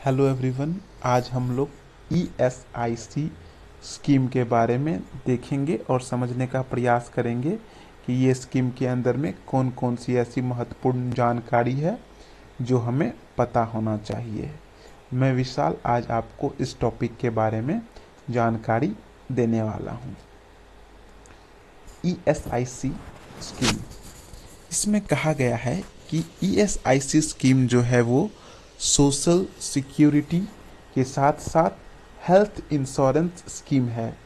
Hello everyone. आज हम लोग ईएसआईसी स्कीम के बारे में देखेंगे और समझने का प्रयास करेंगे कि ये स्कीम के अंदर में कौन कौन सी ऐसी महत्वपूर्ण जानकारी है जो हमें पता होना चाहिए। मैं विशाल आज आपको इस टॉपिक के बारे में जानकारी देने वाला हूँ। ईएसआईसी स्कीम, इसमें कहा गया है कि ईएसआईसी स्कीम जो है वो सोशल सिक्योरिटी के साथ साथ हेल्थ इंश्योरेंस स्कीम है।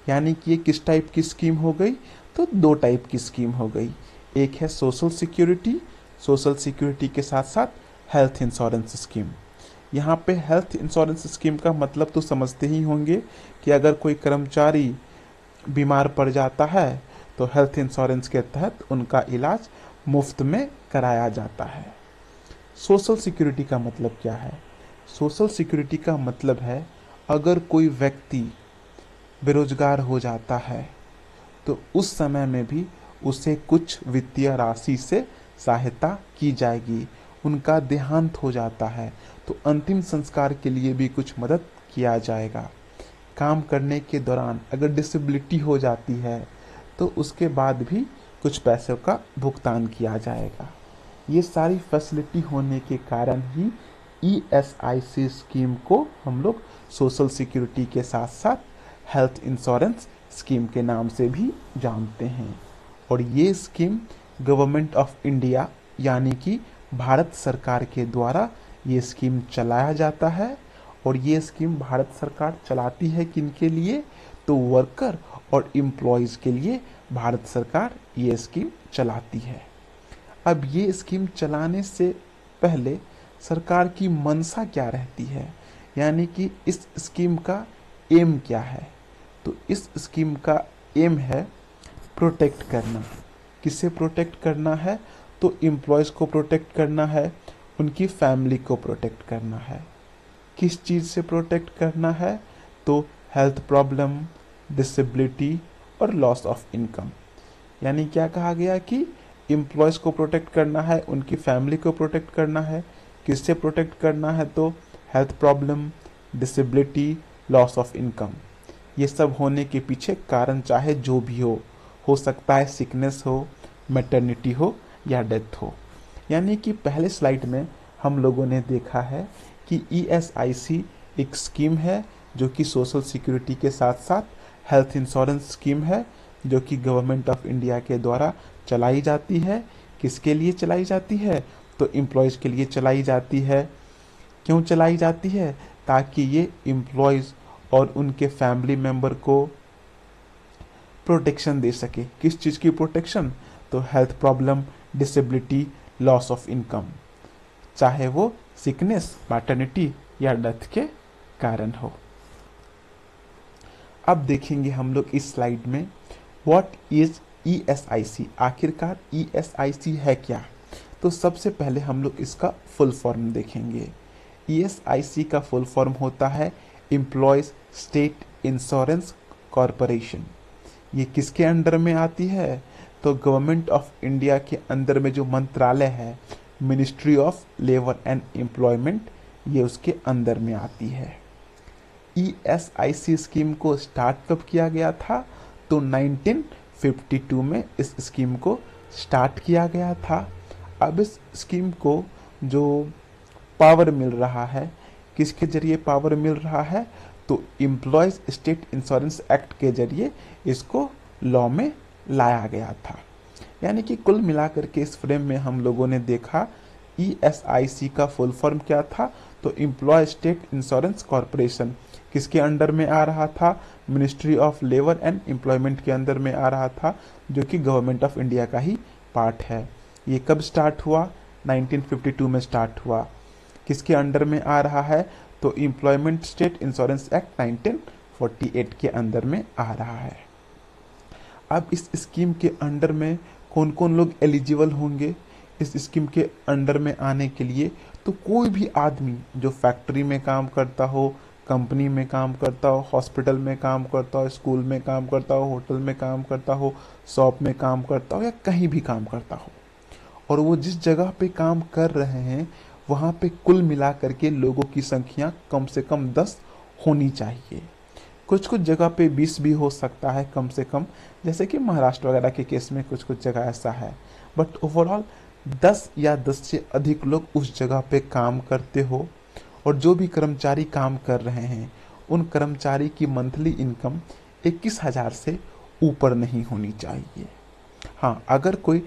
यानी कि ये किस टाइप की स्कीम हो गई? तो दो टाइप की स्कीम हो गई। एक है सोशल सिक्योरिटी, सोशल सिक्योरिटी के साथ साथ हेल्थ इंश्योरेंस स्कीम। यहाँ पे हेल्थ इंश्योरेंस स्कीम का मतलब तो समझते ही होंगे कि अगर कोई कर्मचारी बीमार पड़ जाता है तो हेल्थ इंश्योरेंस के तहत उनका इलाज मुफ्त में कराया जाता है। सोशल सिक्योरिटी का मतलब क्या है? सोशल सिक्योरिटी का मतलब है अगर कोई व्यक्ति बेरोजगार हो जाता है तो उस समय में भी उसे कुछ वित्तीय राशि से सहायता की जाएगी। उनका देहांत हो जाता है तो अंतिम संस्कार के लिए भी कुछ मदद किया जाएगा। काम करने के दौरान अगर डिसेबिलिटी हो जाती है तो उसके बाद भी कुछ पैसों का भुगतान किया जाएगा। ये सारी फैसिलिटी होने के कारण ही ईएसआईसी स्कीम को हम लोग सोशल सिक्योरिटी के साथ साथ हेल्थ इंश्योरेंस स्कीम के नाम से भी जानते हैं। और ये स्कीम गवर्नमेंट ऑफ इंडिया यानी कि भारत सरकार के द्वारा ये स्कीम चलाया जाता है। और ये स्कीम भारत सरकार चलाती है किनके लिए? तो वर्कर और एम्प्लॉयज़ के लिए भारत सरकार ये स्कीम चलाती है। अब ये स्कीम चलाने से पहले सरकार की मंशा क्या रहती है, यानी कि इस स्कीम का एम क्या है? तो इस स्कीम का एम है प्रोटेक्ट करना। किसे प्रोटेक्ट करना है? तो एम्प्लॉयज़ को प्रोटेक्ट करना है, उनकी फैमिली को प्रोटेक्ट करना है। किस चीज़ से प्रोटेक्ट करना है? तो हेल्थ प्रॉब्लम, डिसेबिलिटी और लॉस ऑफ इनकम। यानी क्या कहा गया कि एम्प्लॉयज़ को प्रोटेक्ट करना है, उनकी फैमिली को प्रोटेक्ट करना है। किससे प्रोटेक्ट करना है? तो health problem, disability, loss of income. ये सब होने के पीछे कारण चाहे जो भी हो सकता है सिकनेस हो, मैटरनिटी हो या डेथ हो। यानी कि पहले स्लाइड में हम लोगों ने देखा है कि ईएसआईसी एक स्कीम है जो कि सोशल सिक्योरिटी के साथ साथ हेल्थ इंश्योरेंस स्कीम है जो कि गवर्नमेंट ऑफ इंडिया के द्वारा चलाई जाती है। किसके लिए चलाई जाती है? तो एम्प्लॉयज़ के लिए चलाई जाती है। क्यों चलाई जाती है? ताकि ये एम्प्लॉयज़ और उनके फैमिली मेम्बर को प्रोटेक्शन दे सके। किस चीज़ की प्रोटेक्शन? तो health problem, disability, loss of income, चाहे वो सिकनेस, मैटरनिटी या डेथ के कारण हो। अब देखेंगे हम लोग इस स्लाइड में व्हाट इज ईएसआईसी। आखिरकार ईएसआईसी है क्या? तो सबसे पहले हम लोग इसका फुल फॉर्म देखेंगे। ईएसआईसी का फुल फॉर्म होता है एम्प्लॉयज स्टेट इंश्योरेंस कॉरपोरेशन। ये किसके अंडर में आती है? तो गवर्नमेंट ऑफ इंडिया के अंदर में जो मंत्रालय है, ministry of labour and employment, ये उसके अंदर में आती है। ईएसआईसी स्कीम को स्टार्ट कब किया गया था? तो 1952 में इस स्कीम को स्टार्ट किया गया था। अब इस स्कीम को जो पावर मिल रहा है, किसके जरिए पावर मिल रहा है? तो एम्प्लॉयज स्टेट इंश्योरेंस एक्ट के जरिए इसको लॉ में लाया गया था। यानी कि कुल मिलाकर के इस फ्रेम में हम लोगों ने देखा ईएसआईसी का फुल फॉर्म क्या था? तो एम्प्लॉय स्टेट इंश्योरेंस कॉरपोरेशन किसके अंडर में आ रहा था? Ministry of labour and employment के अंदर में आ रहा था, जो कि गवर्नमेंट ऑफ इंडिया का ही पार्ट है। ये कब स्टार्ट हुआ? 1952 में स्टार्ट हुआ। किसके अंडर में आ रहा है? तो एम्प्लॉयमेंट स्टेट इंश्योरेंस एक्ट 1948 के अंदर में आ रहा है। अब इस स्कीम के अंडर में कौन कौन लोग एलिजिबल होंगे इस स्कीम के अंडर में आने के लिए? तो कोई भी आदमी जो फैक्ट्री में काम करता हो, कंपनी में काम करता हो, हॉस्पिटल में काम करता हो, स्कूल में काम करता हो, होटल में काम करता हो, शॉप में काम करता हो या कहीं भी काम करता हो, और वो जिस जगह पे काम कर रहे हैं वहाँ पे कुल मिला करके लोगों की संख्या कम से कम 10 होनी चाहिए। कुछ कुछ जगह पे 20 भी हो सकता है कम से कम, जैसे कि महाराष्ट्र वगैरह के केस में कुछ कुछ जगह ऐसा है। बट ओवरऑल 10 या 10 से अधिक लोग उस जगह पे काम करते हो, और जो भी कर्मचारी काम कर रहे हैं उन कर्मचारी की मंथली इनकम 21,000 से ऊपर नहीं होनी चाहिए। हाँ, अगर कोई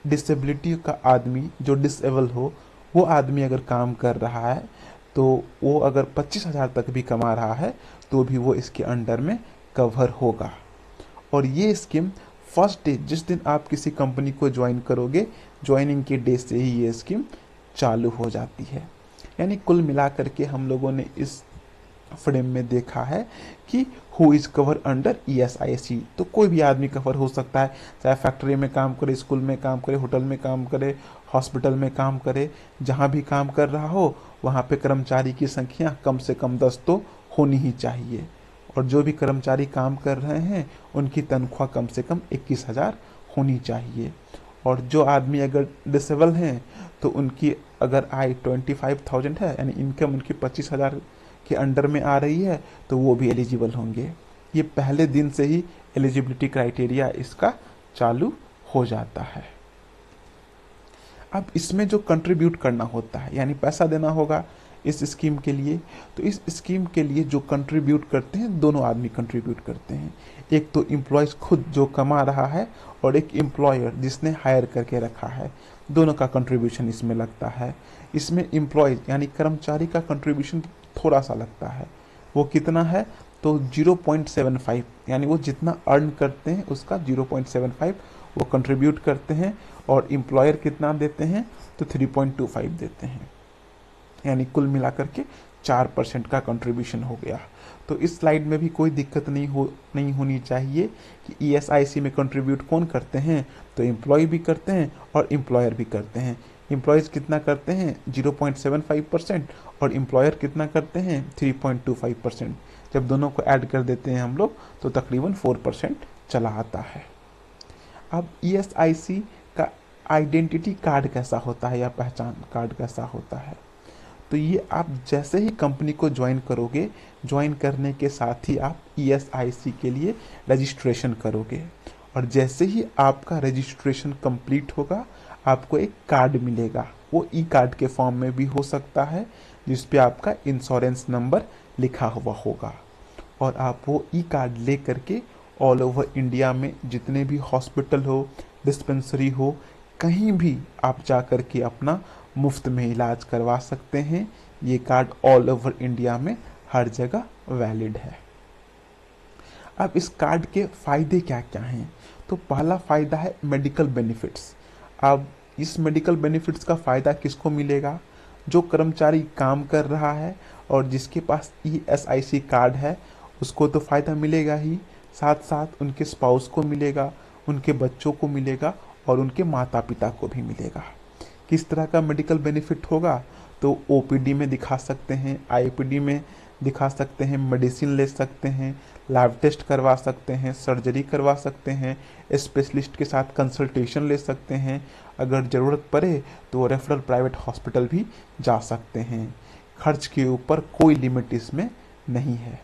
डिसेबिलिटी का आदमी जो डिसेबल हो, वो आदमी अगर काम कर रहा है तो वो अगर 25,000 तक भी कमा रहा है तो भी वो इसके अंडर में कवर होगा। और ये स्कीम फर्स्ट डे, जिस दिन आप किसी कंपनी को ज्वाइन करोगे, ज्वाइनिंग के डे से ही ये स्कीम चालू हो जाती है। यानी कुल मिलाकर के हम लोगों ने इस फ्रेम में देखा है कि who is cover under ESIC। तो कोई भी आदमी कवर हो सकता है, चाहे फैक्ट्री में काम करे, स्कूल में काम करे, होटल में काम करे, हॉस्पिटल में काम करे, जहाँ भी काम कर रहा हो वहाँ पे कर्मचारी की संख्या कम से कम 10 तो होनी ही चाहिए। और जो भी कर्मचारी काम कर रहे हैं उनकी तनख्वाह कम से कम 21,000 होनी चाहिए। और जो आदमी अगर डिसेबल हैं तो उनकी अगर आय 25,000 है, यानी इनकम उनकी 25,000 के अंडर में आ रही है, तो वो भी एलिजिबल होंगे। ये पहले दिन से ही एलिजिबिलिटी क्राइटेरिया इसका चालू हो जाता है। अब इसमें जो कंट्रीब्यूट करना होता है, यानी पैसा देना होगा इस स्कीम के लिए, तो इस स्कीम के लिए जो कंट्रीब्यूट करते हैं, दोनों आदमी कंट्रीब्यूट करते हैं। एक तो एम्प्लॉयज़ खुद जो कमा रहा है, और एक एम्प्लॉयर जिसने हायर करके रखा है, दोनों का कंट्रीब्यूशन इसमें लगता है। इसमें एम्प्लॉयज़ यानी कर्मचारी का कंट्रीब्यूशन थोड़ा सा लगता है। वो कितना है, तो 0.75, यानी वो जितना अर्न करते हैं उसका 0.75 वो कंट्रीब्यूट करते हैं। और एम्प्लॉयर कितना देते हैं, तो 3.25 देते हैं, यानी कुल मिलाकर के 4% का कंट्रीब्यूशन हो गया। तो इस स्लाइड में भी कोई दिक्कत नहीं होनी चाहिए कि ESIC में कंट्रीब्यूट कौन करते हैं, तो एम्प्लॉय भी करते हैं और एम्प्लॉयर भी करते हैं। एम्प्लॉयज़ कितना करते हैं, 0.75%, और एम्प्लॉयर कितना करते हैं, 3.25%। जब दोनों को ऐड कर देते हैं हम लोग तो तकरीबन 4% चला आता है। अब ESIC का आइडेंटिटी कार्ड कैसा होता है या पहचान कार्ड कैसा होता है, तो ये आप जैसे ही कंपनी को ज्वाइन करोगे, ज्वाइन करने के साथ ही आप ESIC के लिए रजिस्ट्रेशन करोगे, और जैसे ही आपका रजिस्ट्रेशन कंप्लीट होगा आपको एक कार्ड मिलेगा। वो कार्ड के फॉर्म में भी हो सकता है, जिस पे आपका इंश्योरेंस नंबर लिखा हुआ होगा, और आप वो कार्ड ले करके ऑल ओवर इंडिया में जितने भी हॉस्पिटल हो, डिस्पेंसरी हो, कहीं भी आप जा कर के अपना मुफ्त में इलाज करवा सकते हैं। ये कार्ड ऑल ओवर इंडिया में हर जगह वैलिड है। अब इस कार्ड के फ़ायदे क्या क्या हैं, तो पहला फ़ायदा है मेडिकल बेनिफिट्स। अब इस मेडिकल बेनिफिट्स का फ़ायदा किसको मिलेगा, जो कर्मचारी काम कर रहा है और जिसके पास ESIC कार्ड है उसको तो फ़ायदा मिलेगा ही, साथ साथ उनके स्पाउस को मिलेगा, उनके बच्चों को मिलेगा और उनके माता पिता को भी मिलेगा। किस तरह का मेडिकल बेनिफिट होगा, तो OPD में दिखा सकते हैं, IPD में दिखा सकते हैं, मेडिसिन ले सकते हैं, लैब टेस्ट करवा सकते हैं, सर्जरी करवा सकते हैं, स्पेशलिस्ट के साथ कंसल्टेशन ले सकते हैं, अगर ज़रूरत पड़े तो रेफरल प्राइवेट हॉस्पिटल भी जा सकते हैं। खर्च के ऊपर कोई लिमिट इसमें नहीं है।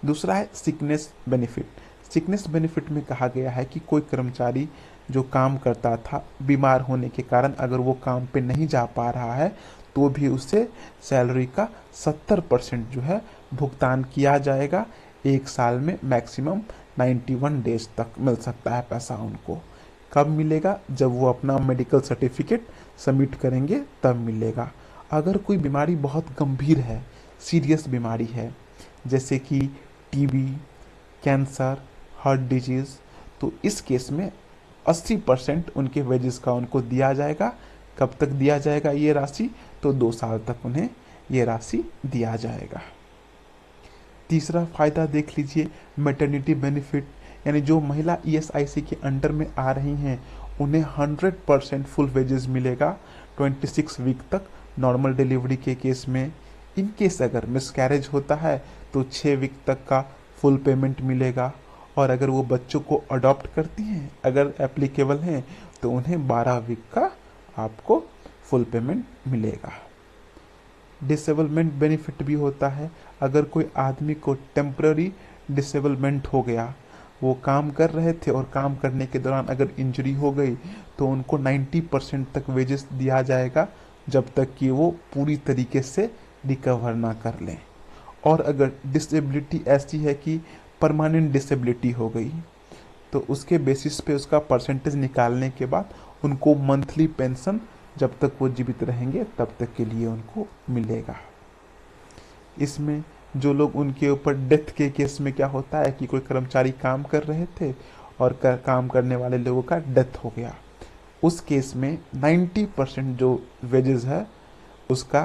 दूसरा है सिकनेस बेनिफिट। सिकनेस बेनिफिट में कहा गया है कि कोई कर्मचारी जो काम करता था, बीमार होने के कारण अगर वो काम पे नहीं जा पा रहा है तो भी उससे सैलरी का 70% जो है भुगतान किया जाएगा। एक साल में मैक्सिमम 91 डेज तक मिल सकता है पैसा उनको। कब मिलेगा, जब वो अपना मेडिकल सर्टिफिकेट सबमिट करेंगे तब मिलेगा। अगर कोई बीमारी बहुत गंभीर है, सीरियस बीमारी है, जैसे कि TB, कैंसर, हार्ट डिजीज़, तो इस केस में 80% उनके वेजेस का उनको दिया जाएगा। कब तक दिया जाएगा ये राशि, तो 2 साल तक उन्हें ये राशि दिया जाएगा। तीसरा फ़ायदा देख लीजिए, मैटरनिटी बेनिफिट, यानी जो महिला ESIC के अंडर में आ रही हैं उन्हें 100% फुल वेजेस मिलेगा 26 वीक तक नॉर्मल डिलीवरी के केस में। इन केस अगर मिसकैरेज होता है तो 6 वीक तक का फुल पेमेंट मिलेगा, और अगर वो बच्चों को अडॉप्ट करती हैं, अगर एप्लीकेबल हैं, तो उन्हें 12 वीक का आपको फुल पेमेंट मिलेगा। डिसेबलमेंट बेनिफिट भी होता है। अगर कोई आदमी को टेम्पररी डिसेबलमेंट हो गया, वो काम कर रहे थे और काम करने के दौरान अगर इंजरी हो गई तो उनको 90% तक वेजेस दिया जाएगा, जब तक कि वो पूरी तरीके से रिकवर ना कर लें। और अगर डिसेबिलिटी ऐसी है कि परमानेंट डिसेबिलिटी हो गई, तो उसके बेसिस पे उसका परसेंटेज निकालने के बाद उनको मंथली पेंशन जब तक वो जीवित रहेंगे तब तक के लिए उनको मिलेगा। इसमें जो लोग उनके ऊपर डेथ के केस में क्या होता है कि कोई कर्मचारी काम कर रहे थे और काम करने वाले लोगों का डेथ हो गया, उस केस में 90% जो वेजेस है उसका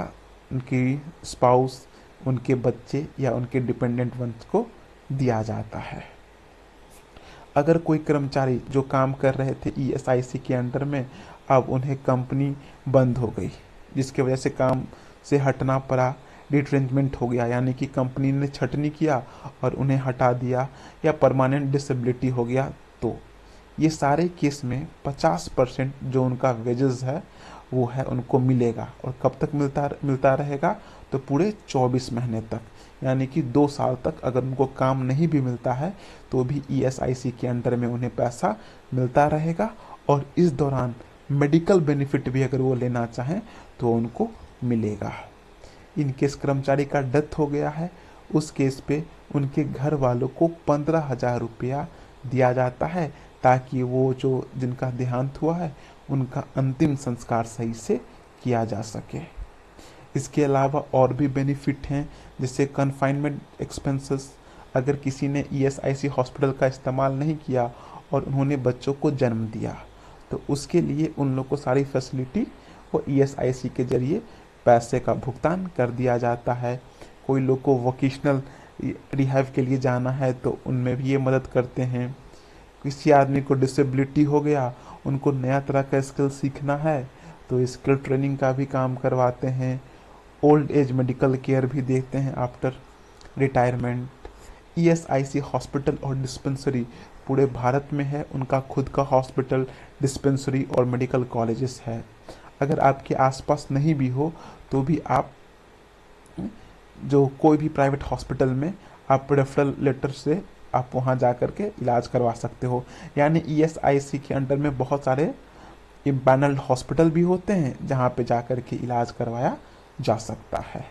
उनकी स्पाउस, उनके बच्चे या उनके डिपेंडेंट वंस को दिया जाता है। अगर कोई कर्मचारी जो काम कर रहे थे ईएसआईसी के अंडर में, अब उन्हें कंपनी बंद हो गई, जिसकी वजह से काम से हटना पड़ा, रिट्रेंचमेंट हो गया, यानी कि कंपनी ने छटनी किया और उन्हें हटा दिया, या परमानेंट डिसेबिलिटी हो गया, तो ये सारे केस में 50% जो उनका वेजेस है वो है उनको मिलेगा। और कब तक मिलता रहेगा, तो पूरे 24 महीने तक, यानी कि 2 साल तक अगर उनको काम नहीं भी मिलता है तो भी ईएसआईसी के अंडर में उन्हें पैसा मिलता रहेगा। और इस दौरान मेडिकल बेनिफिट भी अगर वो लेना चाहें तो उनको मिलेगा। इन केस कर्मचारी का डेथ हो गया है, उस केस पे उनके घर वालों को 15,000 रुपया दिया जाता है, ताकि वो जो जिनका देहांत हुआ है उनका अंतिम संस्कार सही से किया जा सके। इसके अलावा और भी बेनिफिट हैं, जैसे कन्फाइनमेंट एक्सपेंसेस। अगर किसी ने ईएसआईसी हॉस्पिटल का इस्तेमाल नहीं किया और उन्होंने बच्चों को जन्म दिया, तो उसके लिए उन लोग को सारी फैसिलिटी वो ईएसआईसी के जरिए पैसे का भुगतान कर दिया जाता है। कोई लोग को वोकेशनल रिहैब के लिए जाना है तो उनमें भी ये मदद करते हैं। किसी आदमी को डिसेबिलिटी हो गया, उनको नया तरह का स्किल सीखना है तो स्किल ट्रेनिंग का भी काम करवाते हैं। ओल्ड एज मेडिकल केयर भी देते हैं आफ्टर रिटायरमेंट। ईएसआईसी हॉस्पिटल और डिस्पेंसरी पूरे भारत में है, उनका खुद का हॉस्पिटल, डिस्पेंसरी और मेडिकल कॉलेजेस है। अगर आपके आसपास नहीं भी हो तो भी आप जो कोई भी प्राइवेट हॉस्पिटल में आप रेफरल लेटर से आप वहाँ जा कर के इलाज करवा सकते हो। यानी ईएसआईसी के अंडर में बहुत सारे इम्पैनल्ड हॉस्पिटल भी होते हैं जहाँ पे जा कर के इलाज करवाया जा सकता है।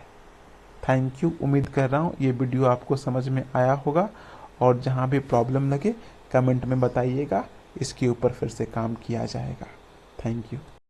Thank you. उम्मीद कर रहा हूँ ये वीडियो आपको समझ में आया होगा, और जहाँ भी प्रॉब्लम लगे कमेंट में बताइएगा, इसके ऊपर फिर से काम किया जाएगा। Thank you.